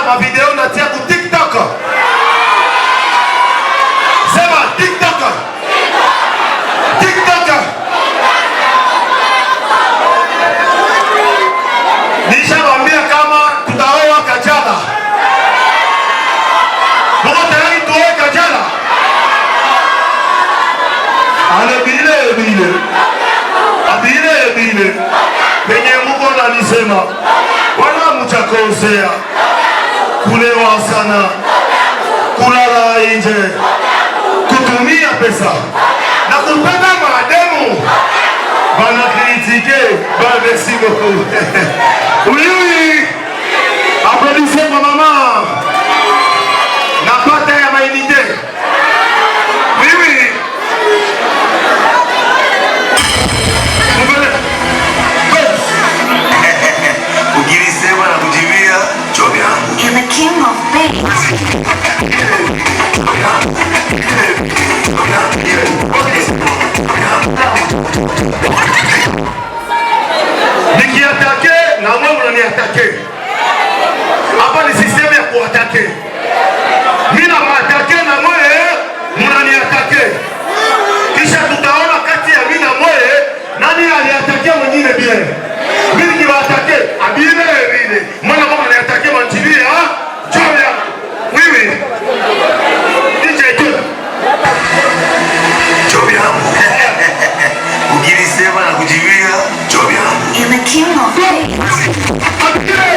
mavideo natia ku TikTok. Sema TikTok. TikTok. Nishamwambia kama tutaoa Kajala. Mko tayari tuoe Kajala? Ale bile. Abile. Penye Mungu alisema wala mchakosea. Kulewa sana. Kulala nje. Kutumia pesa. Na kupenda mademu. Bana kritike. Bana merci beaucoup. Oui. Applaudissez ma maman. Napata ya mainite. Oui. Ukilisema na kujibia chobi yangu. You're the king of babes. Nikiatake na wewe unaniatake. Hapa ni system ya kuatake. Mimi na matake na wewe unaniatake. Kisha tutaona kati ya mimi na wewe nani aliatake mwingine bila. Mimi nikiwatake abile. Mbona kama unaniatake manjibia? Joya. Wewe. DJ tu. Chobi yangu. Ukilisema na kujibia chobi yangu. You're the king of babes.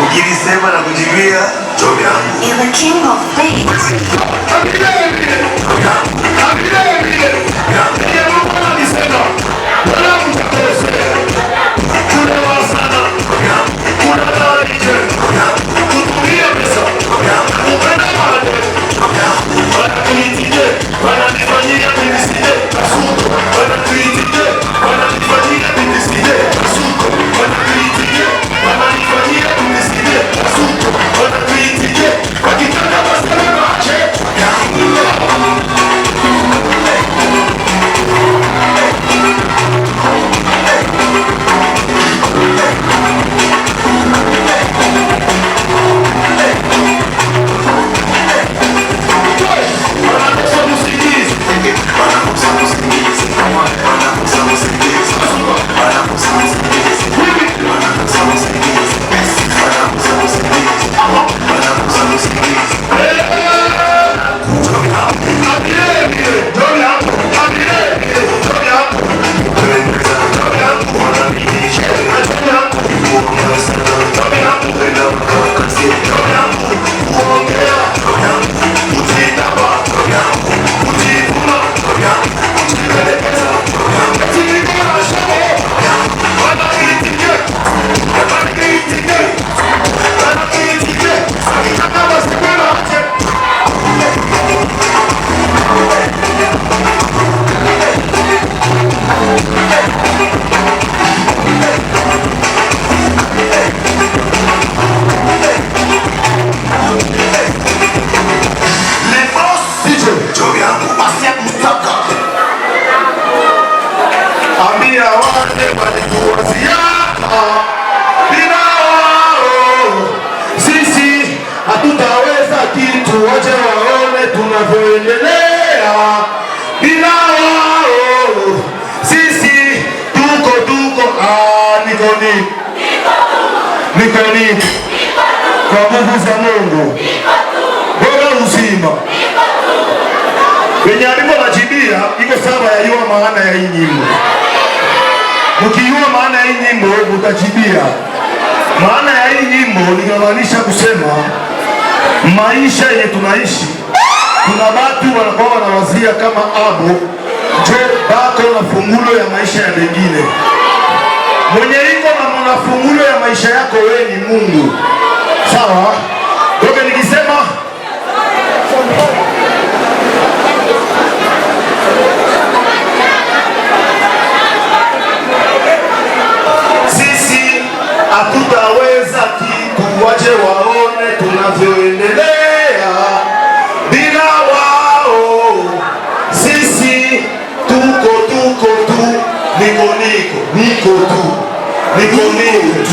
Ukilisema na kujibia chobi yangu. You're the king of babes. Hatutaweza kitu, wacha waone tunavyoendelea. Bila wao sisi tuko nikoni kwa nguvu za Mungu bora uzima wenye alipo najibia iko sawa. Yajua maana ya hii nyimbo. Mkijua maana ya hii nyimbo utajibia. Maana ya hii nyimbo inamaanisha kusema maisha yenye tunaishi, kuna watu wanakuwa wanawazia kama abo jo bako na fungulo ya maisha ya wengine. Mwenye iko na mafungulo ya maisha yako, wewe ni Mungu. Sawa? Kwa nikisema sisi hatutaweza tuwache waone tunavyoendelea bila wao. Sisi tuko tu,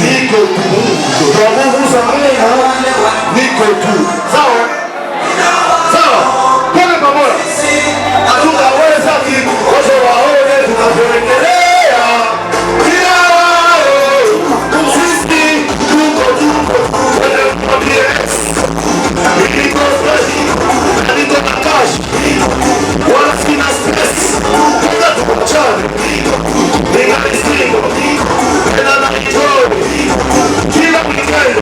niko tu kwa nguvu za Mungu, niko tu. Sawa? Kwa pamoja hatutaweza tuwache waone tunavyoendelea bila wao. Sisi tuko niko na cash wala sina stress, kuka tuachane, ningalisingo ena na enjoy kila weekend.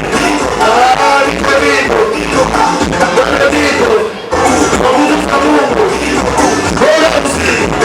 Niko kwa nguvu za Mungu, bora usiku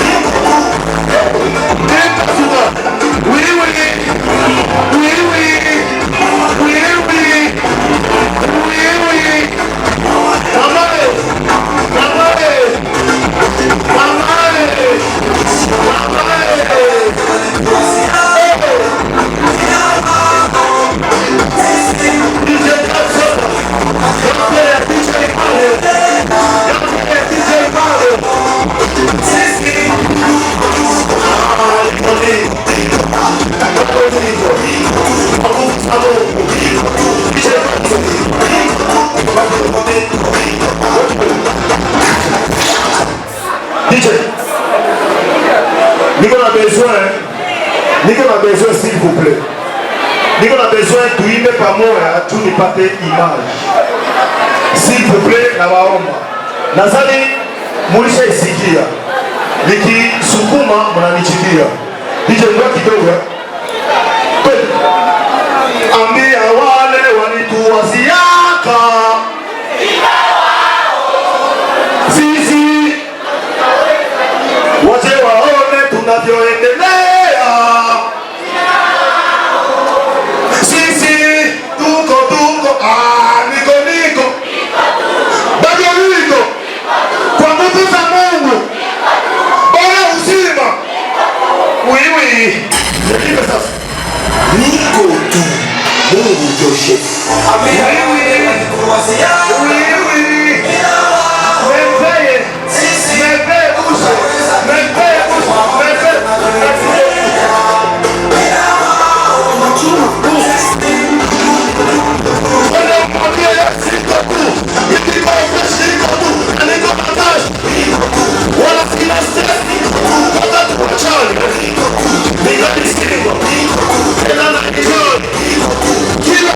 niko na besoin s'il vous plaît. Niko na besoin tuimbe pamoja tu nipate image. S'il vous plaît na waomba. Nadhani mulisha isikia. Nikisukuma mnanichikia. DJ ngoja kidogo. Ambia wale walituwasiaka. Sisi wache waone tunavyoendelea. Sisi tuko niko bado niko kwa nguvu za Mungu, bora uzima. Ndio sasa niko tu, Mungu toshe. Kila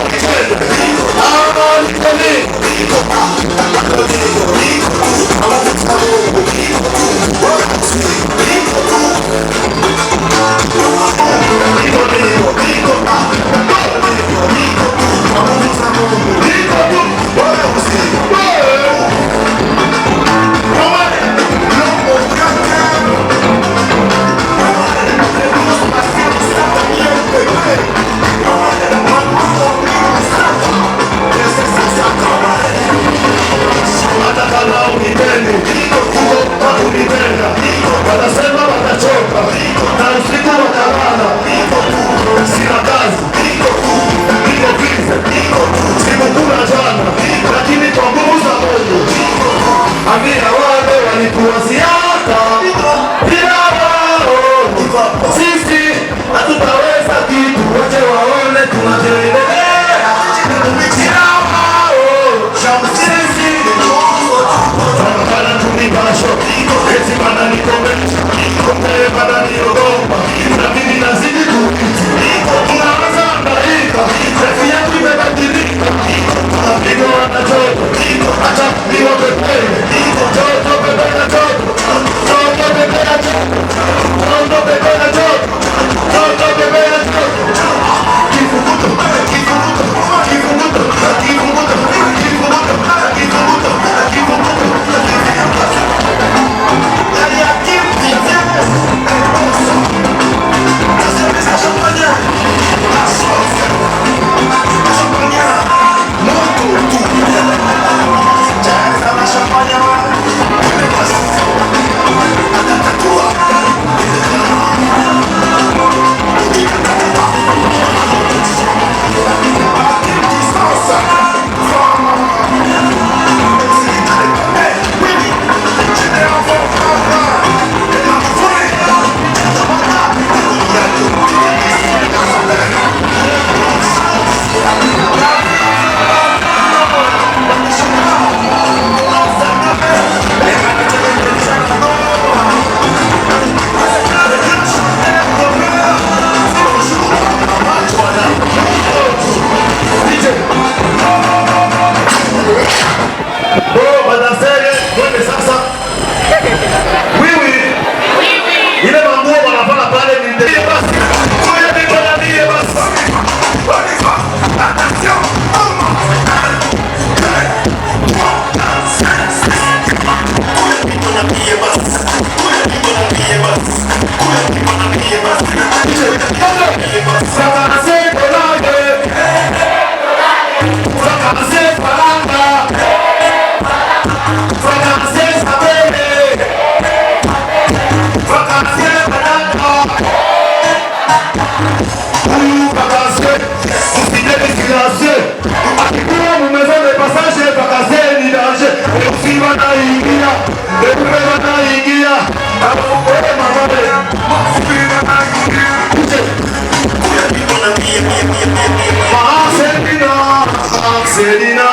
Selina,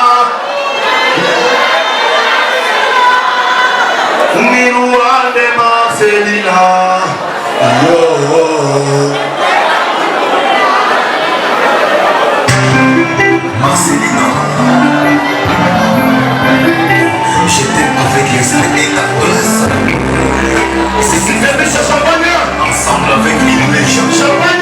Miruande Marcelina, Marcelina, je t'aime avec l'esprit et la force. c'est ce que fait champagne. Ensemble avec l'innovation. Champagne.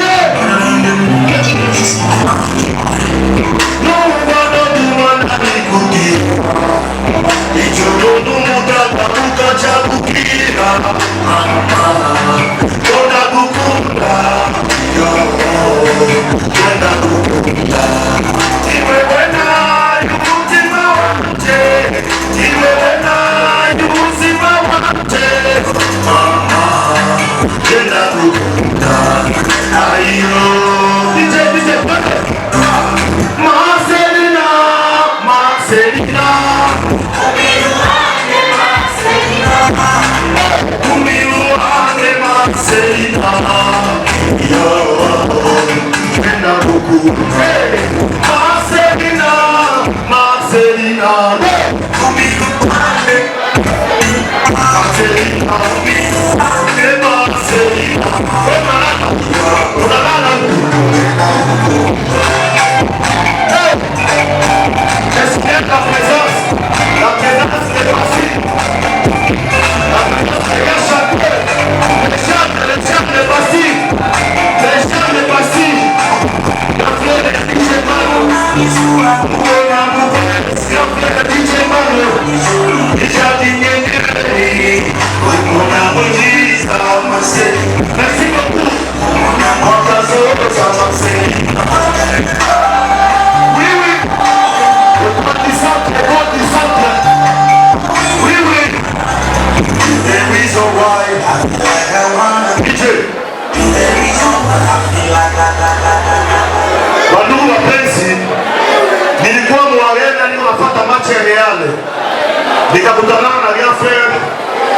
Nikakutana na grand frère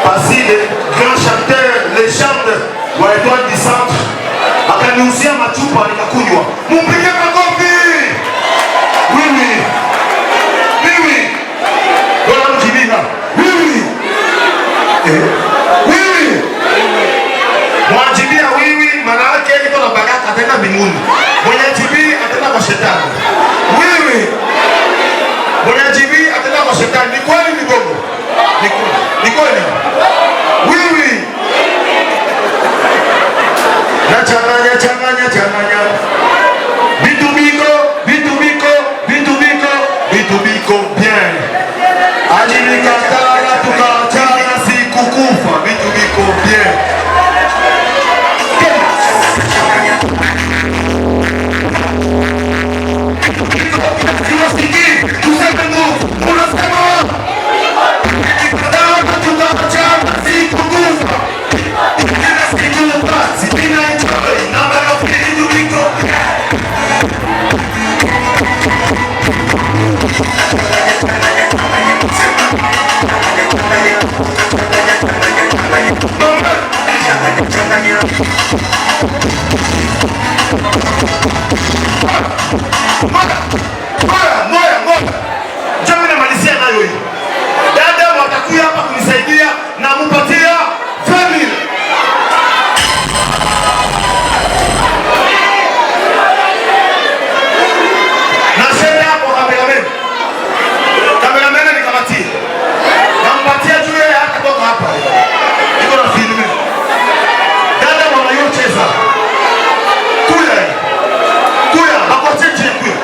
Basile, grand chanteur, légende wa Étoile du Centre, akaniuzia machupa nikakunywa. Mumpige makofi. Oui oui. Oui oui. Bwana mjibika. Oui oui. Oui oui. Mwajibia oui oui, maana yake iko na baraka tena mbinguni. Mwenye jibi ataenda kwa shetani. Oui oui. Mwenye jibi ataenda kwa shetani. Ni kweli ni bongo? Ni kweli? Oui oui. Na changanya. Bitubiko bien. Ajinikatala tukachana sikukufa. Bitubiko bien. Moja. Jambo namalizia nayo hii. Dada watakuja hapa kunisaidia na mupatia family. Na shende hapo kameramen. Kameramen nikamatie. Nampatia juu yeye hata toka hapa. Niko na filme. Dada wanayocheza. Kuya. Bakote kuya.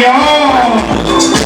Lion.